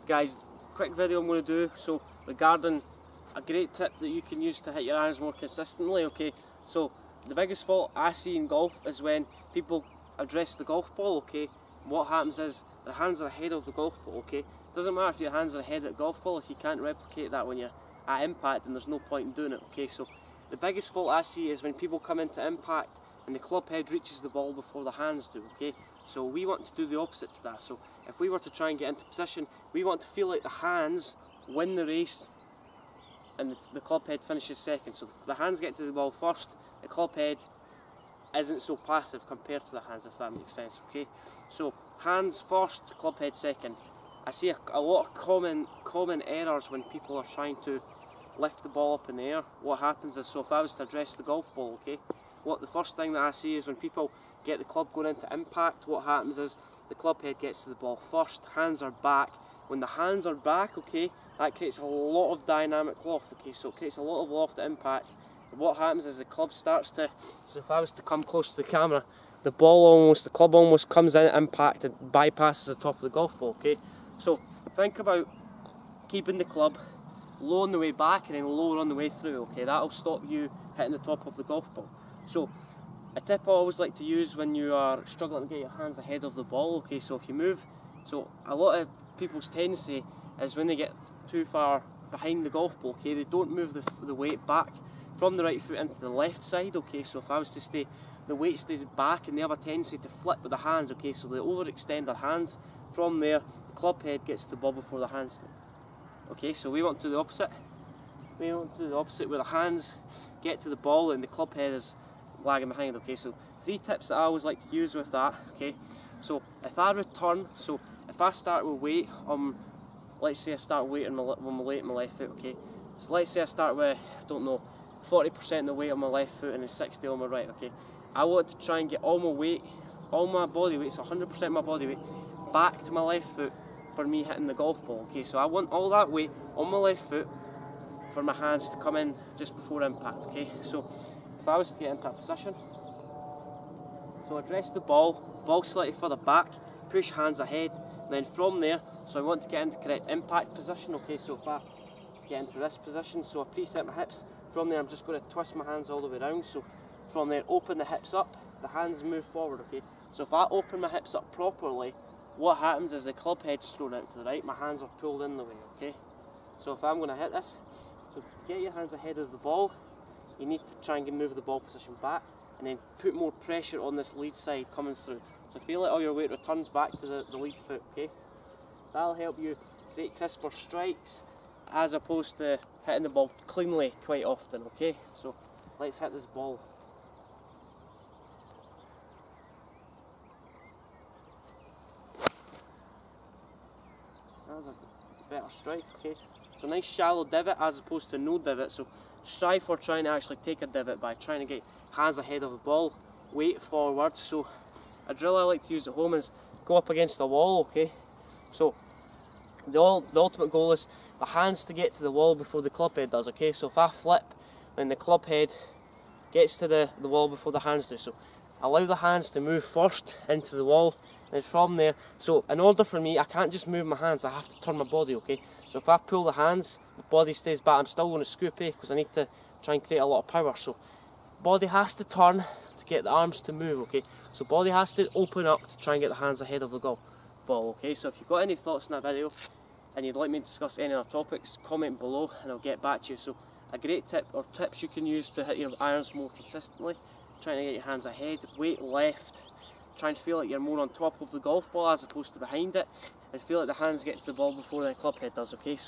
Guys, quick video I'm going to do, so regarding a great tip that you can use to hit your irons more consistently, okay? So the biggest fault I see in golf is when people address the golf ball, okay? What happens is their hands are ahead of the golf ball, okay? Doesn't matter if your hands are ahead of the golf ball, if you can't replicate that when you're at impact, then there's no point in doing it, okay? So the biggest fault I see is when people come into impact and the club head reaches the ball before the hands do, okay? So we want to do the opposite to that. So if we were to try and get into position, we want to feel like the hands win the race and the club head finishes second. So the hands get to the ball first, the club head isn't so passive compared to the hands, if that makes sense, okay? So hands first, club head second. I see a lot of common errors when people are trying to lift the ball up in the air. What happens is, so if I was to address the golf ball, okay, the first thing that I see is when people get the club going into impact, what happens is the club head gets to the ball first, hands are back. When the hands are back, okay, that creates a lot of dynamic loft, okay, so it creates a lot of loft at impact. And what happens is the club starts to, so if I was to come close to the camera, the club almost comes in at impact and bypasses the top of the golf ball, okay. So think about keeping the club low on the way back and then lower on the way through, okay, that'll stop you hitting the top of the golf ball. So a tip I always like to use when you are struggling to get your hands ahead of the ball, okay, so if you move, so a lot of people's tendency is when they get too far behind the golf ball, okay, they don't move the weight back from the right foot into the left side, okay, so if I was to stay, the weight stays back and they have a tendency to flip with the hands, okay, so they overextend their hands. From there, the club head gets the ball before the hands do. Okay, so we want to do the opposite. We want to do the opposite where the hands get to the ball and the club head is lagging behind, okay, so 3 tips that I always like to use with that, okay, so if I return, so if I start with weight, let's say I start weight on my weight on my left foot, okay, so let's say I start with, I don't know, 40% of the weight on my left foot and then 60 on my right, okay, I want to try and get all my weight, all my body weight, so 100% of my body weight, back to my left foot for me hitting the golf ball, okay, so I want all that weight on my left foot for my hands to come in just before impact, okay, so if I was to get into a position, so address the ball slightly further back, push hands ahead, and then from there, so I want to get into correct impact position, okay, so if I get into this position, so I preset my hips, from there I'm just going to twist my hands all the way around, so from there open the hips up, the hands move forward, okay, so if I open my hips up properly, what happens is the club head's thrown out to the right, my hands are pulled in the way, okay, so if I'm going to hit this, so get your hands ahead of the ball, you need to try and move the ball position back and then put more pressure on this lead side coming through. So feel like all your weight returns back to the lead foot, okay? That'll help you create crisper strikes as opposed to hitting the ball cleanly quite often, okay? So let's hit this ball. That's a better strike, okay? So nice shallow divot as opposed to no divot, so strive for trying to actually take a divot by trying to get hands ahead of the ball, weight forward. So a drill I like to use at home is go up against the wall, okay? So the ultimate goal is the hands to get to the wall before the club head does, okay? So if I flip, then the club head gets to the wall before the hands do. So allow the hands to move first into the wall, and from there, so in order for me, I can't just move my hands, I have to turn my body, okay? So if I pull the hands, the body stays back, I'm still going to scoop, because I need to try and create a lot of power. So body has to turn to get the arms to move, okay? So body has to open up to try and get the hands ahead of the ball, okay? So if you've got any thoughts on that video, and you'd like me to discuss any other topics, comment below and I'll get back to you. So a great tip or tips you can use to hit your irons more consistently, trying to get your hands ahead, weight left, trying to feel like you're more on top of the golf ball as opposed to behind it, and feel like the hands get to the ball before the club head does, okay? So